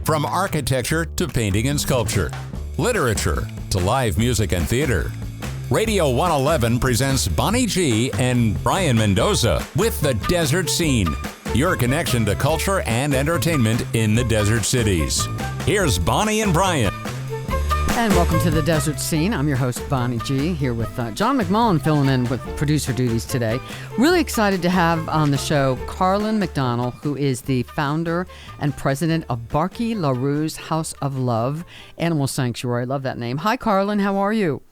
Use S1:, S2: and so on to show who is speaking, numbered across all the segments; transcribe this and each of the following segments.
S1: From architecture to painting and sculpture, literature to live music and theater. Radio 111 presents Bonnie G. and Brian Mendoza with The Desert Scene, your connection to culture and entertainment in the desert cities. Here's Bonnie and Brian.
S2: And welcome to The Desert Scene. I'm your host, Bonnie G., here with John McMullen filling in with producer duties today. Really excited to have on the show Carlynne McDonnell, who is the founder and president of Barkee Laroux's House of Love Animal Sanctuary. I love that name. Hi, Carlynne. How are you?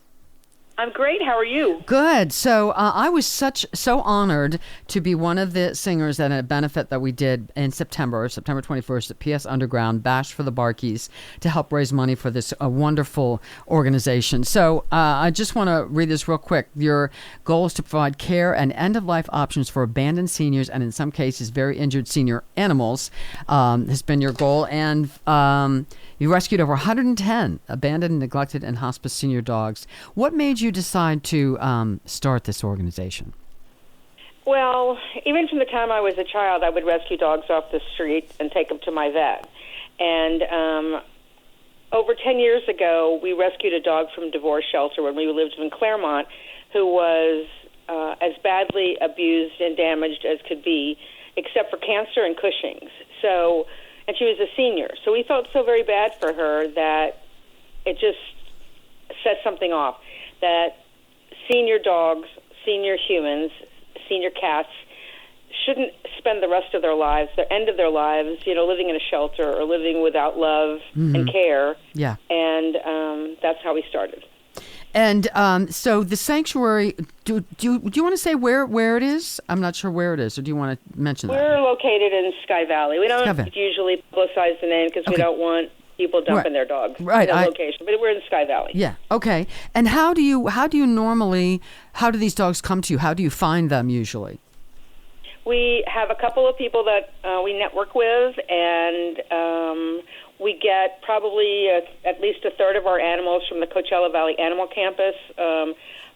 S3: I'm great. How are you?
S2: Good. So I was so honored to be one of the singers at a benefit that we did in September 21st at PS Underground, Bash for the Barkees, to help raise money for this wonderful organization. So I just want to read this real quick. Your goal is to provide care and end-of-life options for abandoned seniors and in some cases very injured senior animals has been your goal. And you rescued over 110 abandoned, neglected, and hospice senior dogs. What made you decide to start this organization?
S3: Well, even from the time I was a child, I would rescue dogs off the street and take them to my vet. And over 10 years ago, we rescued a dog from a divorce shelter when we lived in Claremont who was as badly abused and damaged as could be, except for cancer and Cushing's. And she was a senior. So we felt so very bad for her that it just set something off, that senior dogs, senior humans, senior cats shouldn't spend the rest of their lives, the end of their lives, living in a shelter or living without love and care.
S2: Yeah.
S3: And that's how we started.
S2: And so the sanctuary, do you want to say where it is? I'm not sure where it is, or do you want to mention that?
S3: We're located in Sky Valley. We don't usually publicize the name because we don't want people dumping their dogs in the location, but we're in Sky Valley.
S2: Yeah, okay. And how do these dogs come to you? How do you find them usually?
S3: We have a couple of people that we network with, and we get probably at least a third of our animals from the Coachella Valley Animal Campus,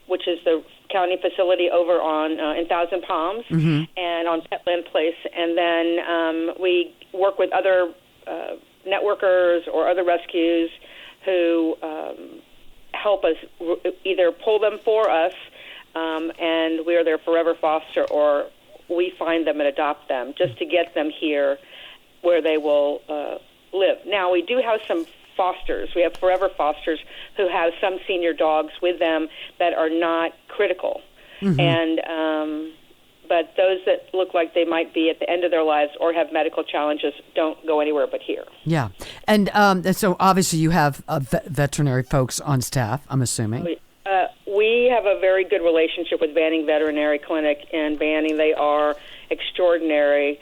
S3: which is the county facility over on in Thousand Palms and on Petland Place. And then we work with other networkers or other rescues who help us either pull them for us, and we are their forever foster, or we find them and adopt them just to get them here where they will live. Now, we do have some fosters. We have forever fosters who have some senior dogs with them that are not critical. And but those that look like they might be at the end of their lives or have medical challenges don't go anywhere but here.
S2: Yeah. And so obviously you have veterinary folks on staff, I'm assuming.
S3: We have a very good relationship with Banning Veterinary Clinic in Banning. They are extraordinary.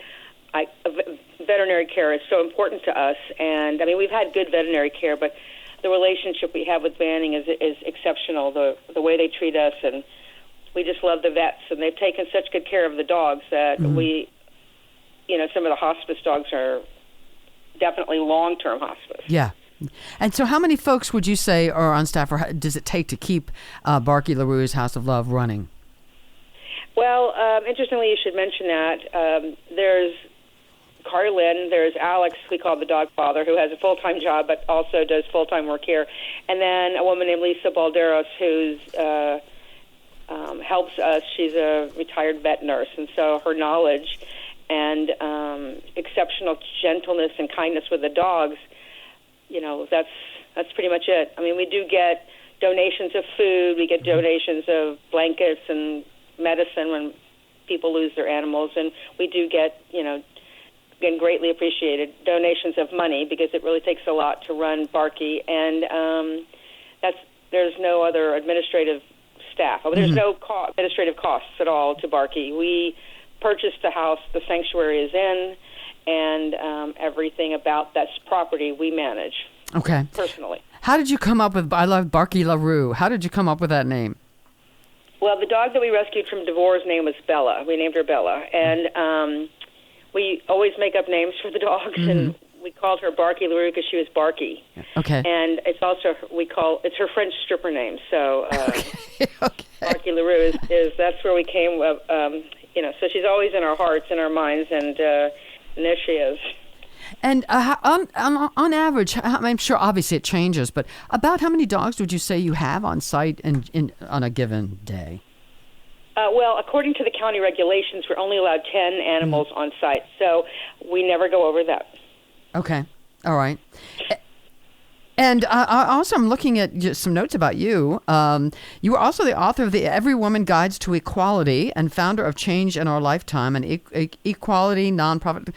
S3: Veterinary care is so important to us, and I mean we've had good veterinary care, but the relationship we have with Banning is exceptional. The way they treat us, and we just love the vets, and they've taken such good care of the dogs that we, some of the hospice dogs are definitely long-term hospice.
S2: Yeah. And so how many folks would you say are on staff, or does it take to keep Barkee Laroux's House of Love running?
S3: Well, interestingly, you should mention that. There's Carlynne, there's Alex, we call the dog father, who has a full-time job but also does full-time work here. And then a woman named Lisa Balderos who's helps us. She's a retired vet nurse, and so her knowledge and exceptional gentleness and kindness with the dogs, that's pretty much it. I mean, we do get donations of food, we get donations of blankets and medicine when people lose their animals, and we do get, and greatly appreciated, donations of money because it really takes a lot to run Barkee, and there's no other administrative staff. There's no administrative costs at all to Barkee. We purchased the house the sanctuary is in, and everything about that property we manage.
S2: Okay.
S3: Personally.
S2: How did you come up with, I love Barkee Laroux. How did you come up with that name?
S3: Well, the dog that we rescued from divorce name was Bella. We named her Bella. And we always make up names for the dogs, and we called her Barkee Laroux because she was Barkee.
S2: Okay.
S3: And it's also, it's her French stripper name. So
S2: okay.
S3: Barkee Laroux is that's where we came, so she's always in our hearts and our minds, and there she is.
S2: And on average, I'm sure obviously it changes, but about how many dogs would you say you have on site on a given day?
S3: Well, according to the county regulations, we're only allowed 10 animals on site, so we never go over that.
S2: Okay. All right. And also, I'm looking at just some notes about you. You were also the author of the Every Woman Guides to Equality and founder of Change in Our Lifetime, an equality nonprofit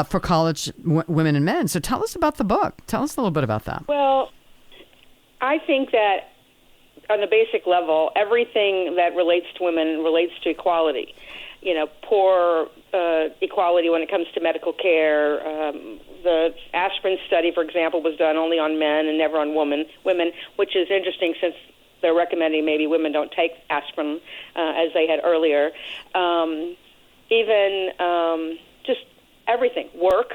S2: for college women and men. So tell us about the book. Tell us a little bit about that.
S3: Well, I think that on the basic level, everything that relates to women relates to equality. You know, poor equality when it comes to medical care. The aspirin study, for example, was done only on men and never on women, which is interesting since they're recommending maybe women don't take aspirin as they had earlier. Just everything, work,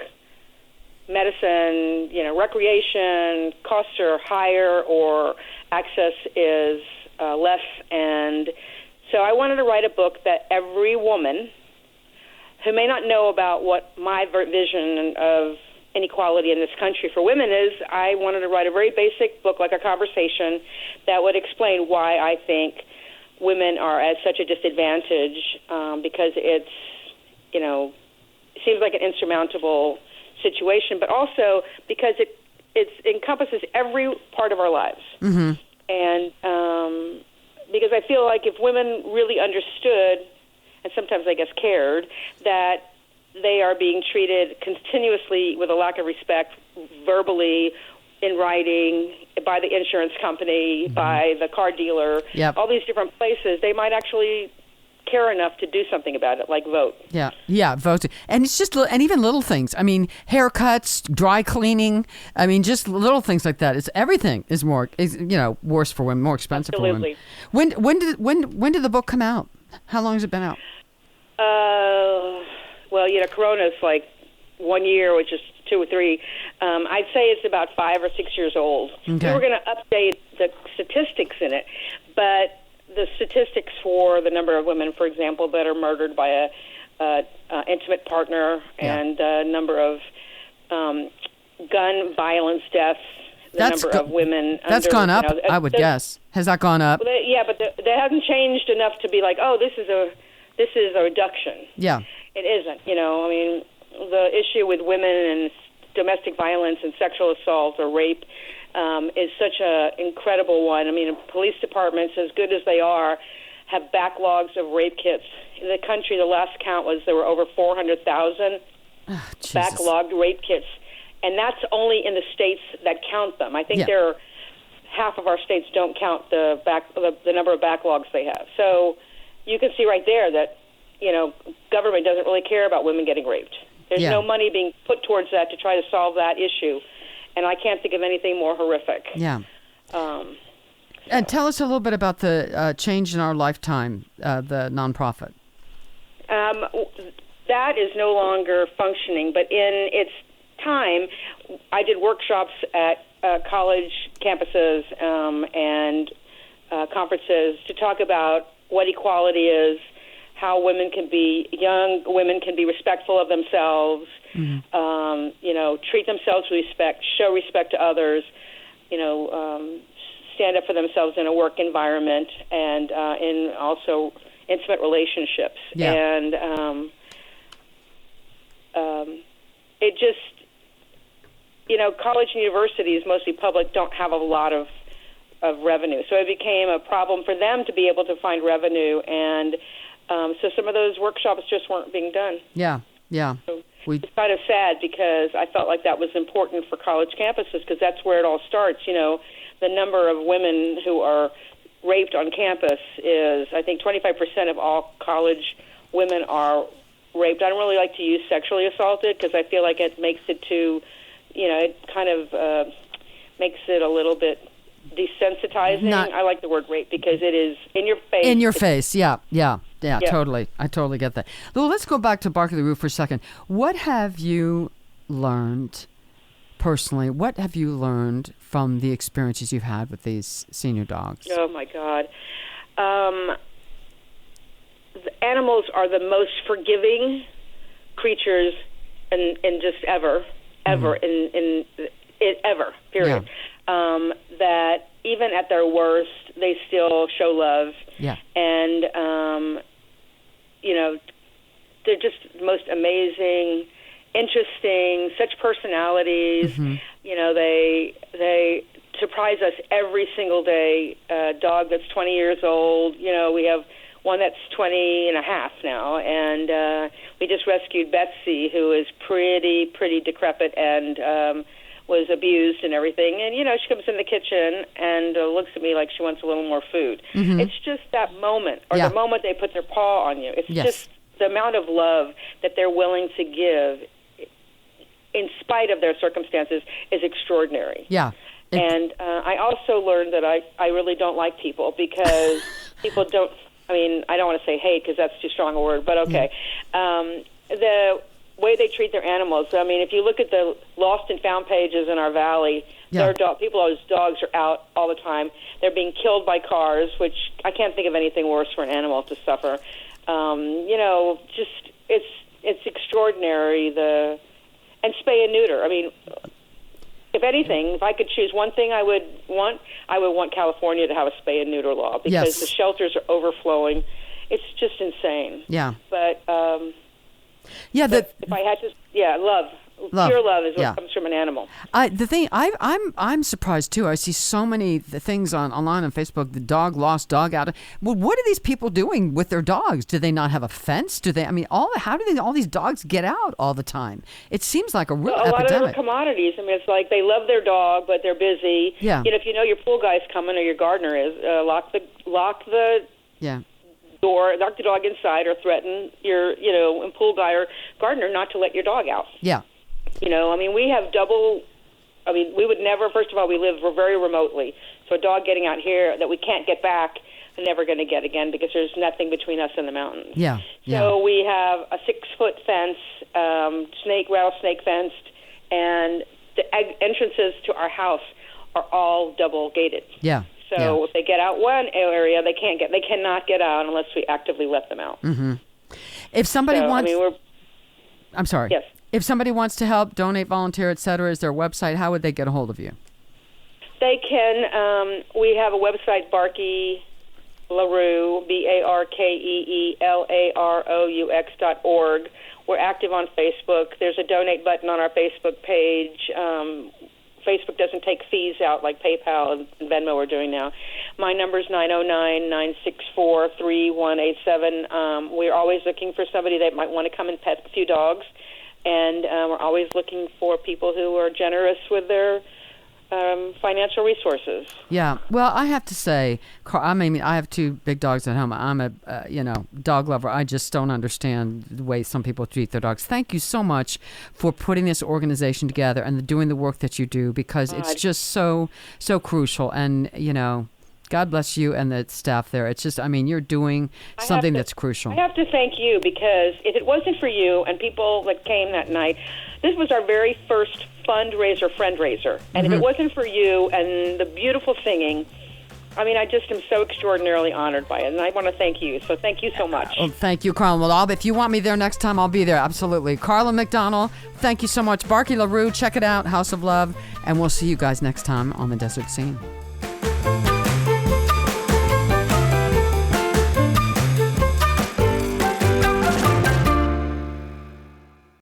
S3: medicine, recreation, costs are higher or access is less. And so I wanted to write a book that every woman who may not know about what my vision of inequality in this country for women is, I wanted to write a very basic book, like a conversation, that would explain why I think women are at such a disadvantage, because it's, it seems like an insurmountable situation, but also because it encompasses every part of our lives. Mm-hmm. And because I feel like if women really understood, and sometimes I guess cared, that they are being treated continuously with a lack of respect, verbally, in writing, by the insurance company, by the car dealer, all these different places, they might actually care enough to do something about it, like vote. Yeah,
S2: vote. And it's just, and even little things. I mean, haircuts, dry cleaning. I mean, just little things like that. It's everything is worse for women, more expensive for women. When did the book come out? How long has it been out?
S3: Well, Corona's like 1 year, which is 2 or 3. I'd say it's about 5 or 6 years old. Okay. We were going to update the statistics in it, but the statistics for the number of women, for example, that are murdered by a intimate partner, and number of gun violence deaths, number of women.
S2: That's gone up, I would guess. Has that gone up?
S3: Well, but that hasn't changed enough to be like, oh, this is a reduction.
S2: Yeah.
S3: It isn't. I mean, the issue with women and domestic violence and sexual assault or rape is such an incredible one. I mean, police departments, as good as they are, have backlogs of rape kits. In the country, the last count was there were over 400,000 backlogged rape kits, and that's only in the states that count them. I think half of our states don't count the number of backlogs they have. So you can see right there that government doesn't really care about women getting raped. There's no money being put towards that to try to solve that issue. And I can't think of anything more horrific.
S2: Yeah. And tell us a little bit about the Change in Our Lifetime, the nonprofit.
S3: That is no longer functioning, but in its time, I did workshops at college campuses and conferences to talk about what equality is, how young women can be respectful of themselves, treat themselves with respect, show respect to others, stand up for themselves in a work environment and in also intimate relationships.
S2: Yeah.
S3: And it just, college and universities, mostly public, don't have a lot of revenue. So it became a problem for them to be able to find revenue, and so some of those workshops just weren't being done.
S2: Yeah.
S3: So it's kind of sad because I felt like that was important for college campuses because that's where it all starts. The number of women who are raped on campus is, I think, 25% of all college women are raped. I don't really like to use sexually assaulted because I feel like it makes it too, it kind of makes it a little bit desensitizing. I like the word rape because it is in your face.
S2: In your face, yeah, totally. I totally get that. Well, let's go back to Barkee Laroux for a second. What have you learned personally? What have you learned from the experiences you've had with these senior dogs?
S3: Oh, my God. The animals are the most forgiving creatures in just ever. ever in it ever. Period. Yeah. That even at their worst, they still show love.
S2: Yeah.
S3: And they're just the most amazing, interesting, such personalities. They surprise us every single day. A dog that's 20 years old. We have one that's 20 and a half now, and we just rescued Betsy, who is pretty decrepit and was abused and everything. And she comes in the kitchen and looks at me like she wants a little more food. It's just that moment, or the moment they put their paw on you. It's just the amount of love that they're willing to give in spite of their circumstances is extraordinary.
S2: Yeah.
S3: And I also learned that I really don't like people, because people don't, I don't want to say hate because that's too strong a word, but okay. The way they treat their animals, if you look at the lost and found pages in our valley, people's dogs are out all the time. They're being killed by cars, which I can't think of anything worse for an animal to suffer. It's extraordinary, and spay and neuter. If anything, if I could choose one thing I would want California to have a spay and neuter law, because the shelters are overflowing. It's just insane.
S2: Yeah.
S3: But if I had to, love. Pure love is what comes from an animal.
S2: I'm surprised too. I see so many things online on Facebook. The dog lost, dog out. Well, what are these people doing with their dogs? Do they not have a fence? Do they? How do all these dogs get out all the time? It seems like a real epidemic.
S3: A lot of them are commodities. It's like they love their dog, but they're busy.
S2: Yeah.
S3: If you know your pool guy's coming or your gardener is, lock the door, lock the dog inside, or threaten your pool guy or gardener not to let your dog out.
S2: Yeah.
S3: We have we would never, first of all, we're very remotely. So a dog getting out here that we can't get back, we're never going to get again, because there's nothing between us and the mountains.
S2: Yeah.
S3: So we have a 6-foot fence, rattlesnake fenced, and the entrances to our house are all double gated.
S2: Yeah.
S3: So if they get out one area, they cannot get out unless we actively let them out.
S2: Mm-hmm. If somebody wants, I'm sorry.
S3: Yes.
S2: If somebody wants to help, donate, volunteer, etc., is there a website? How would they get a hold of you?
S3: They can. We have a website, Barkee Laroux, BarkeeLaroux.org. We're active on Facebook. There's a donate button on our Facebook page. Facebook doesn't take fees out like PayPal and Venmo are doing now. My number is 909-964-3187. We're always looking for somebody that might want to come and pet a few dogs. And we're always looking for people who are generous with their financial resources.
S2: Yeah. Well, I have to say, I have 2 big dogs at home. I'm a dog lover. I just don't understand the way some people treat their dogs. Thank you so much for putting this organization together and doing the work that you do, because it's just so crucial. And God bless you and the staff there. It's just, you're doing something that's crucial.
S3: I have to thank you, because if it wasn't for you and people that came that night, this was our very first friend-raiser. And if it wasn't for you and the beautiful singing, I just am so extraordinarily honored by it. And I want to thank you. So thank you so much.
S2: Well, thank you, Carlynne. Well, if you want me there next time, I'll be there. Absolutely. Carlynne McDonnell, thank you so much. Barkee Laroux, check it out, House of Love. And we'll see you guys next time on The Desert Scene.